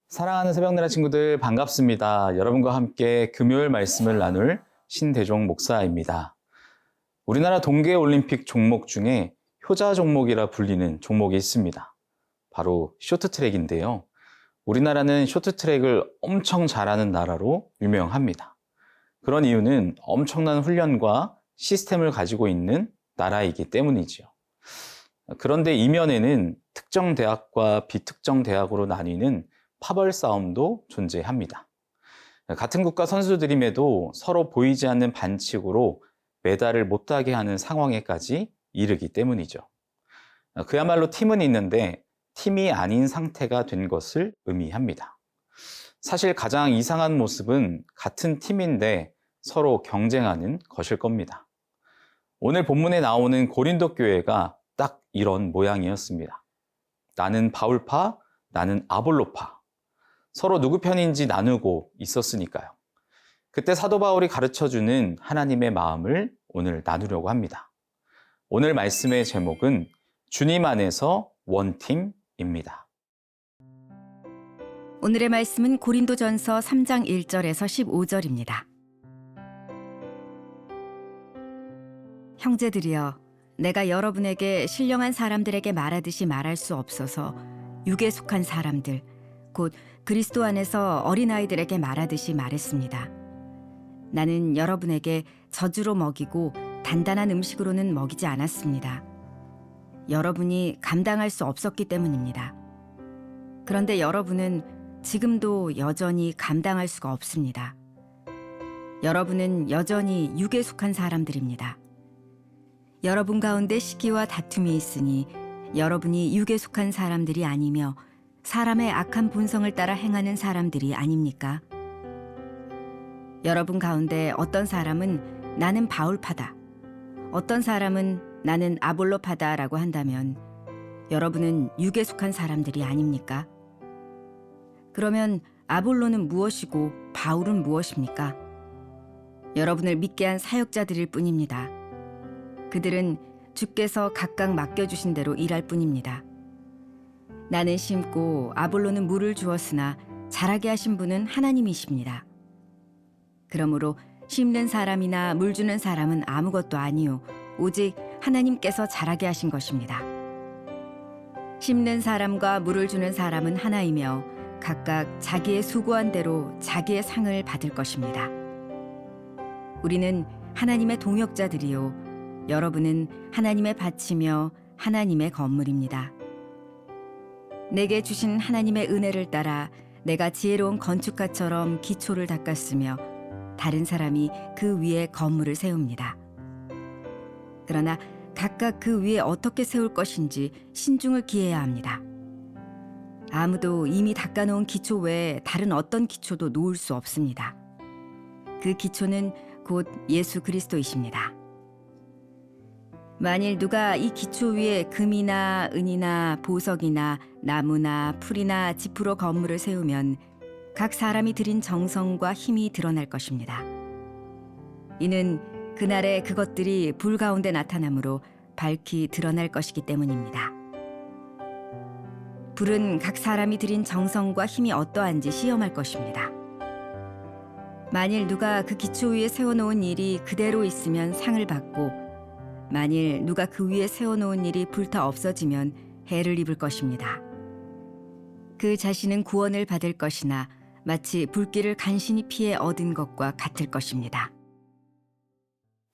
사랑하는 새벽나라 친구들 반갑습니다. 여러분과 함께 금요일 말씀을 나눌 신대종 목사입니다. 우리나라 동계올림픽 종목 중에 효자 종목이라 불리는 종목이 있습니다. 바로 쇼트트랙인데요. 우리나라는 쇼트트랙을 엄청 잘하는 나라로 유명합니다. 그런 이유는 엄청난 훈련과 시스템을 가지고 있는 나라이기 때문이지요. 그런데 이면에는 특정 대학과 비특정 대학으로 나뉘는 파벌 싸움도 존재합니다. 같은 국가 선수들임에도 서로 보이지 않는 반칙으로 메달을 못 따게 하는 상황에까지 이르기 때문이죠. 그야말로 팀은 있는데 팀이 아닌 상태가 된 것을 의미합니다. 사실 가장 이상한 모습은 같은 팀인데 서로 경쟁하는 것일 겁니다. 오늘 본문에 나오는 고린도 교회가 딱 이런 모양이었습니다. 나는 바울파, 나는 아볼로파. 서로 누구 편인지 나누고 있었으니까요. 그때 사도 바울이 가르쳐주는 하나님의 마음을 오늘 나누려고 합니다. 오늘 말씀의 제목은 주님 안에서 원팀입니다. 오늘의 말씀은 고린도전서 3장 1절에서 15절입니다. 형제들이여, 내가 여러분에게 신령한 사람들에게 말하듯이 말할 수 없어서 육에 속한 사람들, 곧 그리스도 안에서 어린아이들에게 말하듯이 말했습니다. 나는 여러분에게 젖으로 먹이고 단단한 음식으로는 먹이지 않았습니다. 여러분이 감당할 수 없었기 때문입니다. 그런데 여러분은 지금도 여전히 감당할 수가 없습니다. 여러분은 여전히 육에 속한 사람들입니다. 여러분 가운데 시기와 다툼이 있으니 여러분이 육에 속한 사람들이 아니며 사람의 악한 본성을 따라 행하는 사람들이 아닙니까? 여러분 가운데 어떤 사람은 나는 바울파다, 어떤 사람은 나는 아볼로파다라고 한다면 여러분은 육에 속한 사람들이 아닙니까? 그러면 아볼로는 무엇이고 바울은 무엇입니까? 여러분을 믿게 한 사역자들일 뿐입니다. 그들은 주께서 각각 맡겨주신 대로 일할 뿐입니다. 나는 심고 아볼로는 물을 주었으나 자라게 하신 분은 하나님이십니다. 그러므로 심는 사람이나 물 주는 사람은 아무것도 아니요 오직 하나님께서 자라게 하신 것입니다. 심는 사람과 물을 주는 사람은 하나이며 각각 자기의 수고한 대로 자기의 상을 받을 것입니다. 우리는 하나님의 동역자들이요 여러분은 하나님의 밭이며 하나님의 건물입니다. 내게 주신 하나님의 은혜를 따라 내가 지혜로운 건축가처럼 기초를 닦았으며 다른 사람이 그 위에 건물을 세웁니다. 그러나 각각 그 위에 어떻게 세울 것인지 신중을 기해야 합니다. 아무도 이미 닦아놓은 기초 외에 다른 어떤 기초도 놓을 수 없습니다. 그 기초는 곧 예수 그리스도이십니다. 만일 누가 이 기초 위에 금이나 은이나 보석이나 나무나 풀이나 지프로 건물을 세우면 각 사람이 들인 정성과 힘이 드러날 것입니다. 이는 그날에 그것들이 불 가운데 나타나므로 밝히 드러날 것이기 때문입니다. 불은 각 사람이 들인 정성과 힘이 어떠한지 시험할 것입니다. 만일 누가 그 기초 위에 세워놓은 일이 그대로 있으면 상을 받고 만일 누가 그 위에 세워놓은 일이 불타 없어지면 해를 입을 것입니다. 그 자신은 구원을 받을 것이나 마치 불길을 간신히 피해 얻은 것과 같을 것입니다.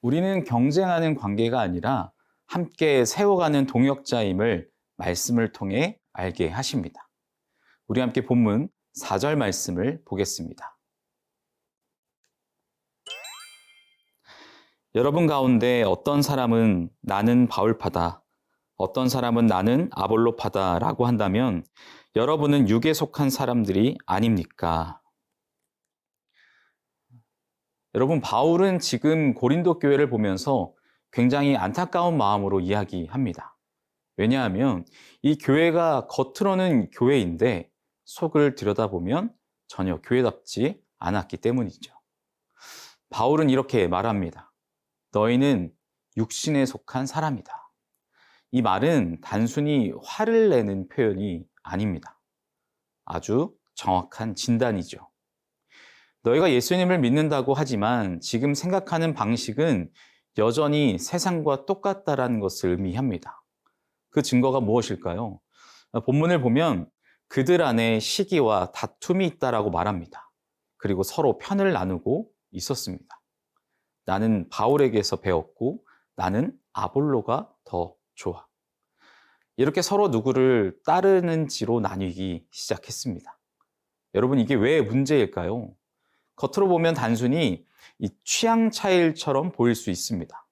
우리는 경쟁하는 관계가 아니라 함께 세워가는 동역자임을 말씀을 통해 알게 하십니다. 우리 함께 본문 4절 말씀을 보겠습니다. 여러분 가운데 어떤 사람은 나는 바울파다, 어떤 사람은 나는 아볼로파다 라고 한다면 여러분은 육에 속한 사람들이 아닙니까? 여러분, 바울은 지금 고린도 교회를 보면서 굉장히 안타까운 마음으로 이야기합니다. 왜냐하면 이 교회가 겉으로는 교회인데 속을 들여다보면 전혀 교회답지 않았기 때문이죠. 바울은 이렇게 말합니다. 너희는 육신에 속한 사람이다. 이 말은 단순히 화를 내는 표현이 아닙니다. 아주 정확한 진단이죠. 너희가 예수님을 믿는다고 하지만 지금 생각하는 방식은 여전히 세상과 똑같다라는 것을 의미합니다. 그 증거가 무엇일까요? 본문을 보면 그들 안에 시기와 다툼이 있다라고 말합니다. 그리고 서로 편을 나누고 있었습니다. 나는 바울에게서 배웠고 나는 아볼로가 더 좋아. 이렇게 서로 누구를 따르는지로 나뉘기 시작했습니다. 여러분, 이게 왜 문제일까요? 겉으로 보면 단순히 이 취향 차이처럼 보일 수 있습니다.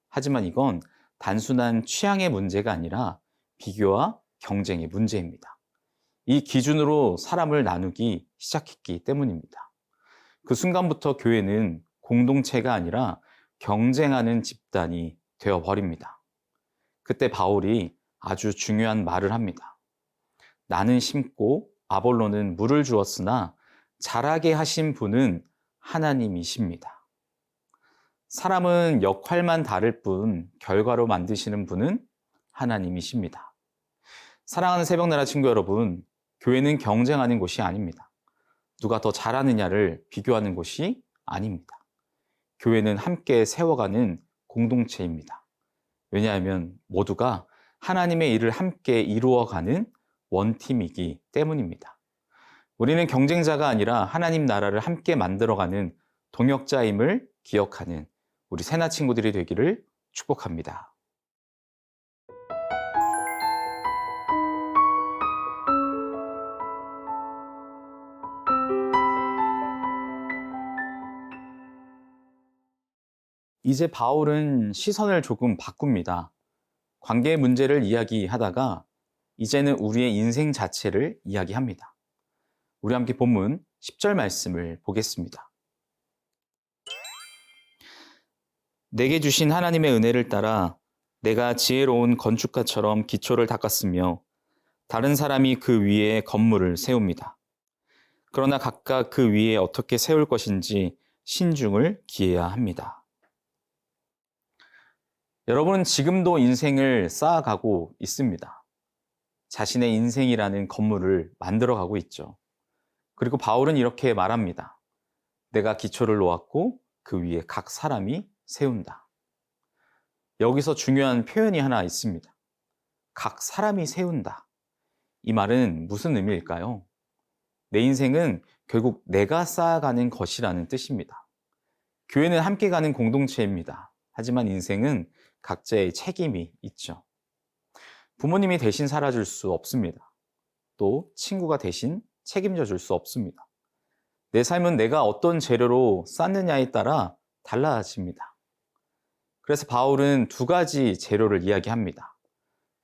하지만 이건 단순한 취향의 문제가 아니라 비교와 경쟁의 문제입니다. 이 기준으로 사람을 나누기 시작했기 때문입니다. 그 순간부터 교회는 공동체가 아니라 경쟁하는 집단이 되어버립니다. 그때 바울이 아주 중요한 말을 합니다. 나는 심고 아볼로는 물을 주었으나 자라게 하신 분은 하나님이십니다. 사람은 역할만 다를 뿐 결과로 만드시는 분은 하나님이십니다. 사랑하는 새벽나라 친구 여러분, 교회는 경쟁하는 곳이 아닙니다. 누가 더 잘하느냐를 비교하는 곳이 아닙니다. 교회는 함께 세워가는 공동체입니다. 왜냐하면 모두가 하나님의 일을 함께 이루어가는 원팀이기 때문입니다. 우리는 경쟁자가 아니라 하나님 나라를 함께 만들어가는 동역자임을 기억하는 우리 새나 친구들이 되기를 축복합니다. 이제 바울은 시선을 조금 바꿉니다. 관계의 문제를 이야기하다가 이제는 우리의 인생 자체를 이야기합니다. 우리 함께 본문 10절 말씀을 보겠습니다. 내게 주신 하나님의 은혜를 따라 내가 지혜로운 건축가처럼 기초를 닦았으며 다른 사람이 그 위에 건물을 세웁니다. 그러나 각각 그 위에 어떻게 세울 것인지 신중을 기해야 합니다. 여러분은 지금도 인생을 쌓아가고 있습니다. 자신의 인생이라는 건물을 만들어가고 있죠. 그리고 바울은 이렇게 말합니다. 내가 기초를 놓았고 그 위에 각 사람이 세운다. 여기서 중요한 표현이 하나 있습니다. 각 사람이 세운다. 이 말은 무슨 의미일까요? 내 인생은 결국 내가 쌓아가는 것이라는 뜻입니다. 교회는 함께 가는 공동체입니다. 하지만 인생은 각자의 책임이 있죠. 부모님이 대신 살아줄 수 없습니다. 또 친구가 대신 책임져 줄 수 없습니다. 내 삶은 내가 어떤 재료로 쌓느냐에 따라 달라집니다. 그래서 바울은 두 가지 재료를 이야기합니다.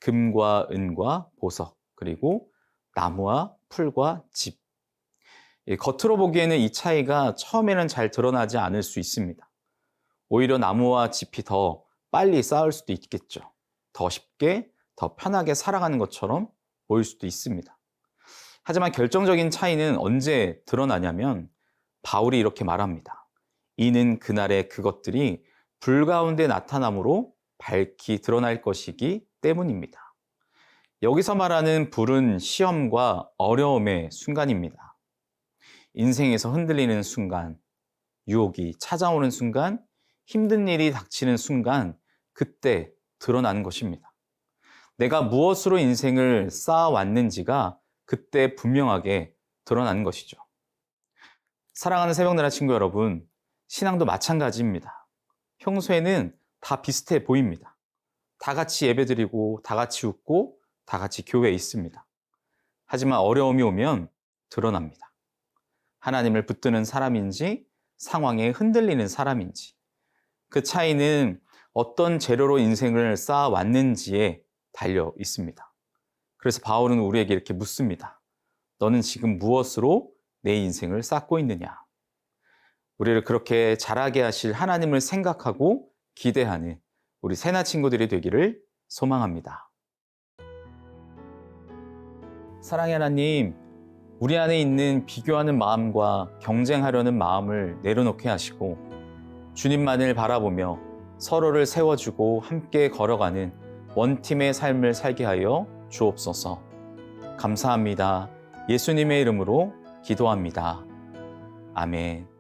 금과 은과 보석, 그리고 나무와 풀과 집. 겉으로 보기에는 이 차이가 처음에는 잘 드러나지 않을 수 있습니다. 오히려 나무와 짚이 더 빨리 쌓을 수도 있겠죠. 더 쉽게, 더 편하게 살아가는 것처럼 보일 수도 있습니다. 하지만 결정적인 차이는 언제 드러나냐면 바울이 이렇게 말합니다. 이는 그날의 그것들이 불 가운데 나타남으로 밝히 드러날 것이기 때문입니다. 여기서 말하는 불은 시험과 어려움의 순간입니다. 인생에서 흔들리는 순간, 유혹이 찾아오는 순간, 힘든 일이 닥치는 순간, 그때 드러나는 것입니다. 내가 무엇으로 인생을 쌓아왔는지가 그때 분명하게 드러나는 것이죠. 사랑하는 새벽나라 친구 여러분, 신앙도 마찬가지입니다. 평소에는 다 비슷해 보입니다. 다 같이 예배드리고, 다 같이 웃고, 다 같이 교회에 있습니다. 하지만 어려움이 오면 드러납니다. 하나님을 붙드는 사람인지, 상황에 흔들리는 사람인지, 그 차이는 어떤 재료로 인생을 쌓아왔는지에 달려 있습니다. 그래서 바울은 우리에게 이렇게 묻습니다. 너는 지금 무엇으로 내 인생을 쌓고 있느냐? 우리를 그렇게 잘하게 하실 하나님을 생각하고 기대하는 우리 새나 친구들이 되기를 소망합니다. 사랑의 하나님, 우리 안에 있는 비교하는 마음과 경쟁하려는 마음을 내려놓게 하시고 주님만을 바라보며 서로를 세워주고 함께 걸어가는 원팀의 삶을 살게 하여 주옵소서. 감사합니다. 예수님의 이름으로 기도합니다. 아멘.